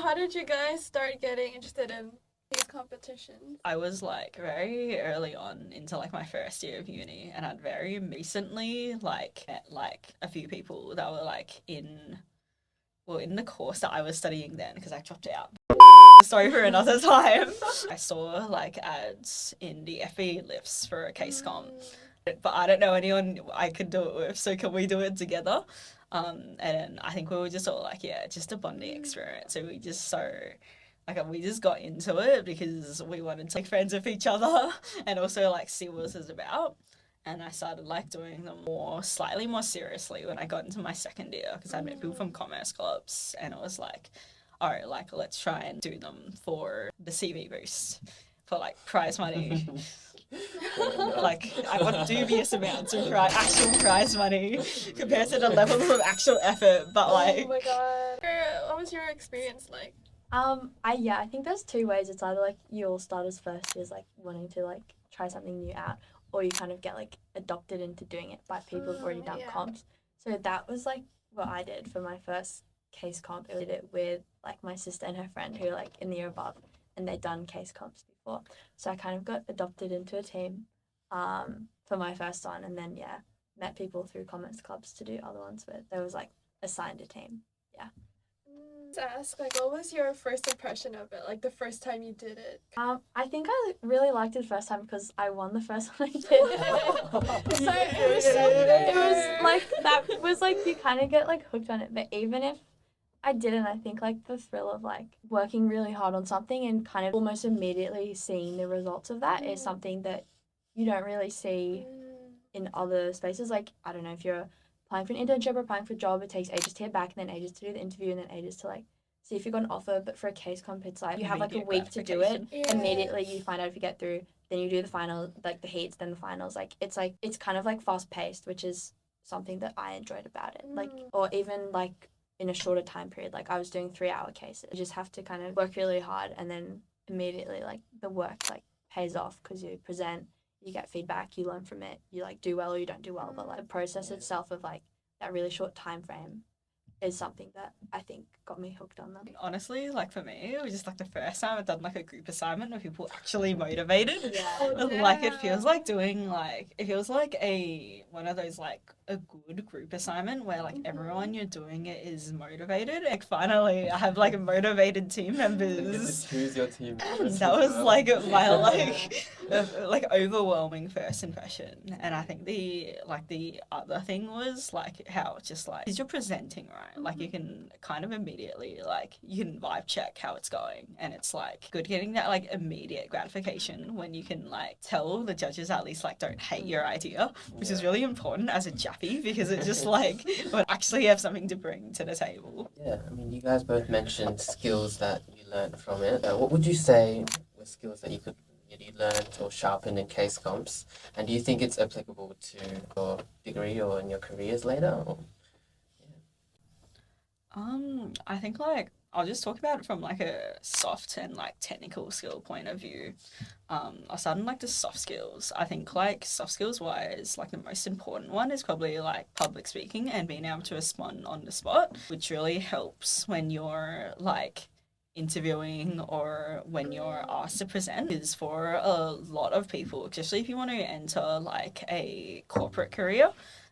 how did you guys start getting interested in these competitions? I was like very early on into like my first year of uni, and I'd very recently like met like a few people that were like in the course that I was studying then because I dropped out. Sorry for another time. I saw like ads in the FE lifts for a case comp, but I don't know anyone I could do it with, so can we do it together? And I think we were just all like, yeah, just a bonding experience. So we just got into it because we wanted to make friends with each other and also like see what this is about. And I started like doing them slightly more seriously when I got into my second year because I met people from commerce clubs, and it was like, all right, like let's try and do them for the CV boost, for like prize money. Like I want dubious amounts of actual prize money compared to the levels of actual effort, but like. Oh my god. What was your experience like? I think there's two ways. It's either like you'll start as first years like wanting to like try something new out, or you kind of get like adopted into doing it by people who've already done comps. So that was like what I did for my first case comp. I did it with like my sister and her friend who were like in the year above, and they'd done case comps before. So I kind of got adopted into a team for my first one, and then met people through commerce clubs to do other ones with. There was like assigned a team. Yeah. To ask, like, what was your first impression of it? Like the first time you did it? I think I really liked it the first time because I won the first one I did. So it was so good. It was like that was like you kind of get like hooked on it. But even if I didn't, I think like the thrill of like working really hard on something and kind of almost immediately seeing the results of that is something that you don't really see in other spaces. Like I don't know if you're applying for an internship or applying for a job, it takes ages to hear back and then ages to do the interview and then ages to like see if you got an offer. But for a case comp, it's like you have like a week to do it. Immediately you find out if you get through, then you do the final, like the heats, then the finals. Like it's kind of like fast paced, which is something that I enjoyed about it. Like, or even like in a shorter time period, like I was doing 3-hour cases. You just have to kind of work really hard and then immediately like the work like pays off because you present, you get feedback, you learn from it, you like do well or you don't do well. But like the process itself of like that really short time frame is something that I think got me hooked on them. Honestly, like for me, it was just like the first time I'd done like a group assignment where people actually motivated. Like it feels like doing like one of those like a good group assignment where like everyone you're doing it is motivated. Like finally I have like motivated team members. Choose your team. That was like my like overwhelming first impression. And I think the other thing was like how it's just like, 'cause you're presenting, right? Like you can kind of immediately like you can vibe check how it's going, and it's like good getting that like immediate gratification when you can like tell the judges at least like don't hate your idea, which is really important as a Jappy because it's just like would actually have something to bring to the table. Yeah, I mean, you guys both mentioned skills that you learned from it. What would you say were skills that you learned or sharpened in case comps? And do you think it's applicable to your degree or in your careers later? Or? I think like I'll just talk about it from like a soft and like technical skill point of view. I'll start on like the soft skills. I think like soft skills wise, like the most important one is probably like public speaking and being able to respond on the spot, which really helps when you're like interviewing or when you're asked to present. Is for a lot of people, especially if you want to enter like a corporate career,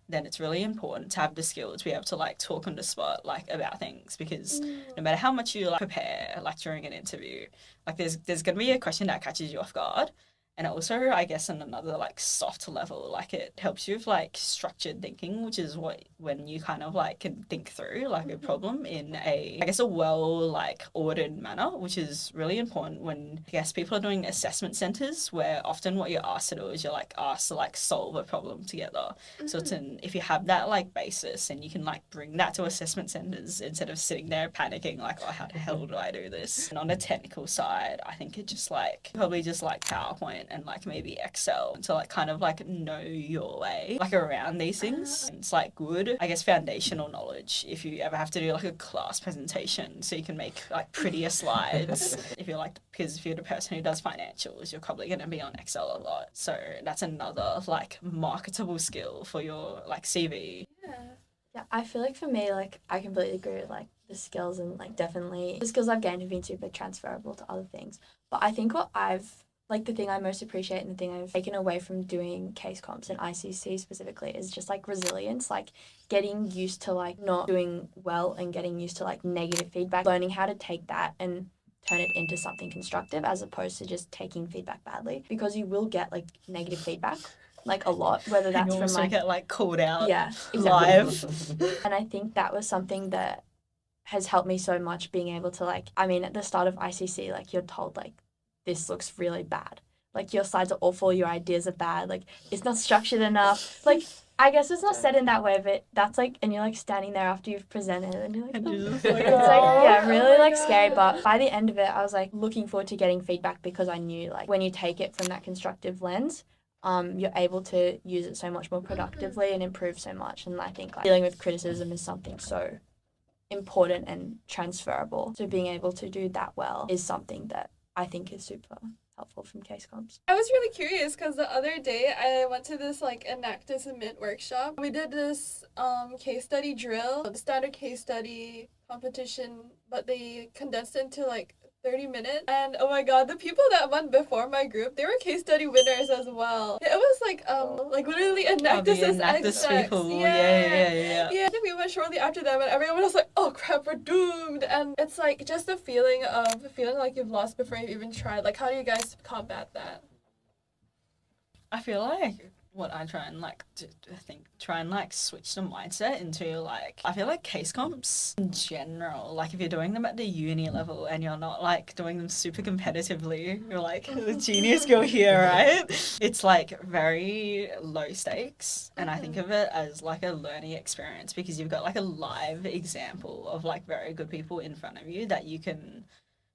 then it's really important to have the skill to be able to like talk on the spot like about things, because no matter how much you like prepare like during an interview, like there's gonna be a question that catches you off guard. And also, I guess on another like soft level, like it helps you with like structured thinking, which is when you kind of like can think through like a problem in I guess a well like ordered manner, which is really important when I guess people are doing assessment centers, where often what you're asked to do is you're like asked to like solve a problem together. So if you have that like basis and you can like bring that to assessment centers instead of sitting there panicking like, oh, how the hell do I do this? And on the technical side, I think it just like probably just like PowerPoint and like maybe Excel to like kind of like know your way like around these things. It's like good, I guess, foundational knowledge if you ever have to do like a class presentation so you can make like prettier slides. Because if you're the person who does financials, you're probably going to be on Excel a lot. So that's another like marketable skill for your like CV. Yeah, I feel like for me, like I completely agree with like the skills, and like definitely the skills I've gained have been super transferable to other things. But I think the thing I most appreciate and the thing I've taken away from doing case comps and ICC specifically is just like resilience, like getting used to like not doing well and getting used to like negative feedback, learning how to take that and turn it into something constructive as opposed to just taking feedback badly, because you will get like negative feedback like a lot, whether And that's you from also like get like called out yeah, exactly. live. And I think that was something that has helped me so much, being able to like, I mean, at the start of ICC, like you're told like this looks really bad, like your slides are awful, your ideas are bad, like it's not structured enough, like I guess it's not said in that way, but that's like, and you're like standing there after you've presented and you're like, And oh. you're just like, It's like, yeah, Oh really my like scary. God. But by the end of it, I was like looking forward to getting feedback, because I knew like when you take it from that constructive lens, you're able to use it so much more productively and improve so much. And I think like dealing with criticism is something so important and transferable. So being able to do that well is something that I think is super helpful from case comps. I was really curious because the other day I went to this like enact to submit workshop. We did this case study drill, the standard case study competition, but they condensed it into like 30 minutes. And oh my god, the people that won before my group, they were case study winners as well. It was like literally Enactus as Enactus execs. people. Yeah. Yeah, I think we went shortly after them, and everyone was like, "Oh crap, we're doomed!" And it's like just the feeling like you've lost before you've even tried. Like, how do you guys combat that? I feel like what I try and like try and like switch the mindset into like, I feel like case comps in general, like if you're doing them at the uni level and you're not like doing them super competitively, you're like the genius girl here, right? It's like very low stakes, and I think of it as like a learning experience because you've got like a live example of like very good people in front of you that you can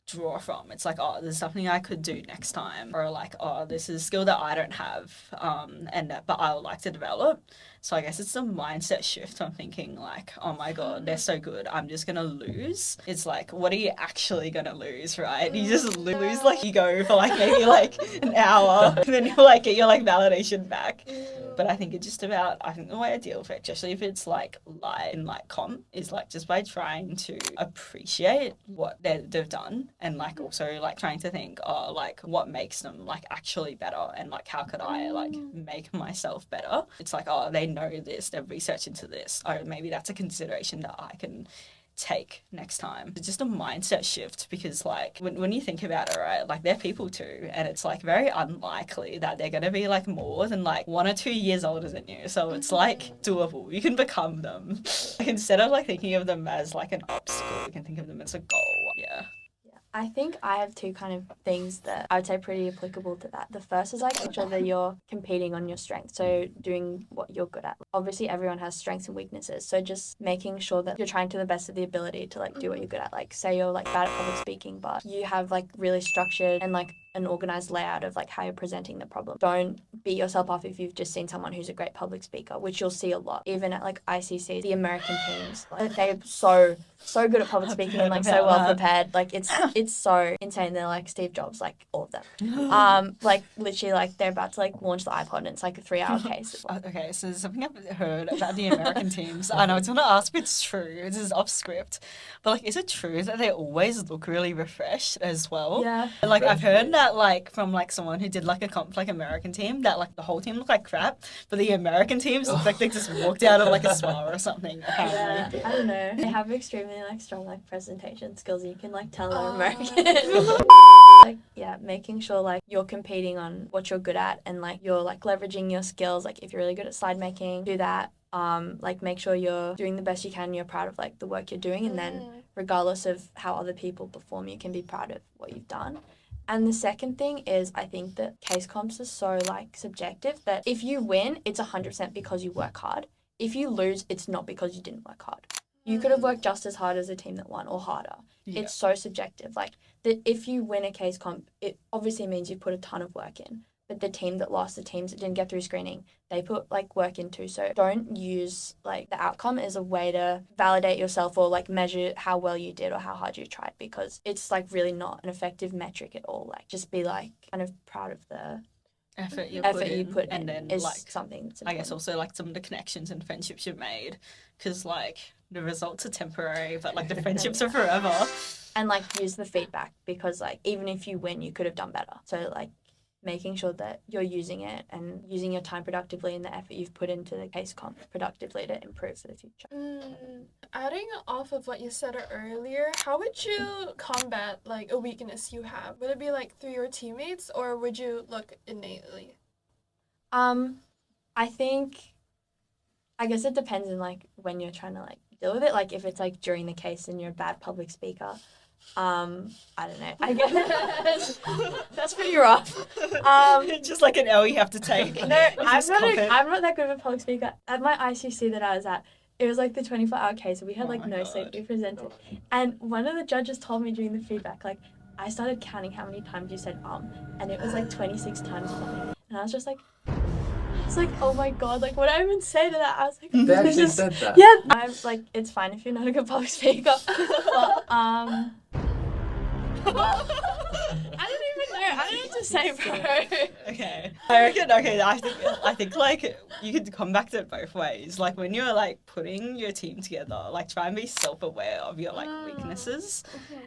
draw from. It's like, oh, there's something I could do next time, or like, oh, this is a skill that I don't have, but I would like to develop. So I guess it's a mindset shift. I'm thinking like, oh my god, they're so good, I'm just gonna lose. It's like, what are you actually gonna lose, right? You just lose, like you go for like maybe like an hour and then you like get your like validation back. But I think it's just about, I think the way I deal with it, especially if it's like live in like comp, is like just by trying to appreciate what they've done, and like also like trying to think, oh, like what makes them like actually better, and like how could I like make myself better. It's like, oh, they know this, they've researched into this, oh, maybe that's a consideration that I can take next time. It's just a mindset shift, because like when you think about it, right, like they're people too, and it's like very unlikely that they're gonna be like more than like 1 or 2 years older than you, so it's like doable. You can become them. Like, instead of like thinking of them as like an obstacle, you can think of them as a goal. Yeah. I think I have two kind of things that I would say pretty applicable to that. The first is like make sure that you're competing on your strengths, so doing what you're good at. Obviously everyone has strengths and weaknesses, so just making sure that you're trying to the best of the ability to like do what you're good at. Like say you're like bad at public speaking, but you have like really structured and like an organized layout of like how you're presenting the problem. Don't beat yourself up if you've just seen someone who's a great public speaker, which you'll see a lot. Even at like ICC, the American teams, like, they're so good at public speaking and like so well prepared. Like it's so insane. They're like Steve Jobs, like all of them. Like literally like they're about to like launch the iPod and it's like a 3-hour case. Okay, so there's something I've heard about the American teams. I know it's gonna ask if it's true. This is off script, but like, is it true that they always look really refreshed as well? Yeah. Like I've heard that like from like someone who did like a comp like American team, that like the whole team looked like crap, but the American teams looked like they just walked out of like a spa or something. Apparently. Yeah, I don't know. They have extremely like strong like presentation skills. You can like tell they're American. Like yeah, making sure like you're competing on what you're good at, and like you're like leveraging your skills. Like if you're really good at slide making, do that. Like make sure you're doing the best you can, you're proud of like the work you're doing, and then regardless of how other people perform, you can be proud of what you've done. And the second thing is, I think that case comps are so like subjective that if you win, it's 100% because you work hard. If you lose, it's not because you didn't work hard. You could have worked just as hard as a team that won, or harder. Yeah. It's so subjective. Like that, if you win a case comp, it obviously means you put a ton of work in. But the team that lost, the teams that didn't get through screening, they put like work in too. So don't use like the outcome as a way to validate yourself or like measure how well you did or how hard you tried, because it's like really not an effective metric at all. Like just be like kind of proud of the effort you put in, and then is like something that's I guess also like some of the connections and friendships you've made, because like the results are temporary, but like the friendships are forever. And like use the feedback, because like even if you win, you could have done better. So like making sure that you're using it and using your time productively and the effort you've put into the case comp productively to improve for the future. Adding off of what you said earlier, how would you combat like a weakness you have? Would it be like through your teammates, or would you look innately? I think, I guess it depends on like when you're trying to like deal with it. Like if it's like during the case and you're a bad public speaker, I don't know. I guess that's pretty rough. Just like an L you have to take. No, I'm not that good of a public speaker. At my ICC that I was at, it was like the 24-hour case, and we had Oh like my no God. sleep. We presented, and one of the judges told me during the feedback, like I started counting how many times you said and it was like 26 times or something, and I was just like. It's like, oh my God, like, what did I even say to that? I was like, They this actually is- said that. Yeah, I'm like, it's fine if you're not a good public speaker. But, I don't even know. I don't know what to say, bro. Okay. I reckon, I think like you could come back to it both ways. Like when you're like putting your team together, like try and be self-aware of your like weaknesses.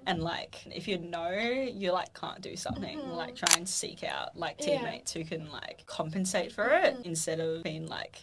And like if you know you like can't do something, like try and seek out like teammates who can like compensate for it instead of being like,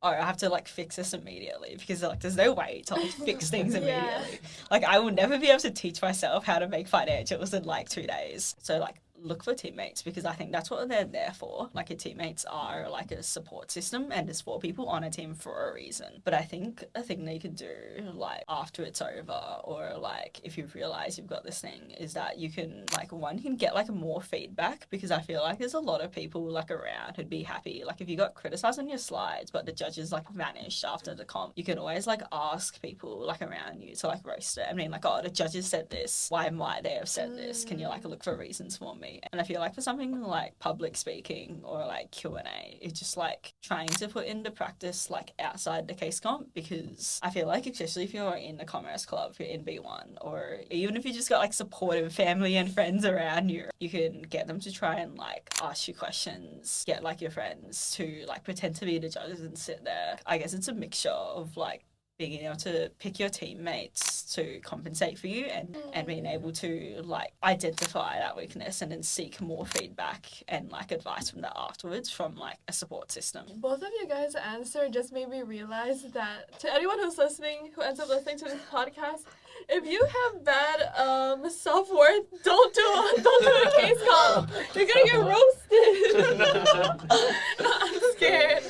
oh, I have to like fix this immediately, because like there's no way to like fix things immediately. Like I will never be able to teach myself how to make financials in like 2 days. So like look for teammates, because I think that's what they're there for. Like your teammates are like a support system, and there's 4 people on a team for a reason. But I think a thing that you can do like after it's over, or like if you realize you've got this thing, is that you can like you can get like more feedback, because I feel like there's a lot of people like around who'd be happy like if you got criticized on your slides but the judges like vanished after the comp. You can always like ask people like around you to like roast it. I mean like, oh, the judges said this, why might they have said this? Can you like look for reasons for me? And I feel like for something like public speaking or like Q&A, it's just like trying to put into practice like outside the case comp, because I feel like especially if you're in the commerce club, if you're in B1, or even if you just got like supportive family and friends around you, you can get them to try and like ask you questions, get like your friends to like pretend to be the judges and sit there. I guess it's a mixture of like being able to pick your teammates to compensate for you, and being able to like identify that weakness and then seek more feedback and like advice from that afterwards from like a support system. Both of you guys' answer just made me realize that to anyone who's listening, who ends up listening to this podcast, if you have bad self-worth, don't do a case call. You're gonna get roasted. No, I'm scared.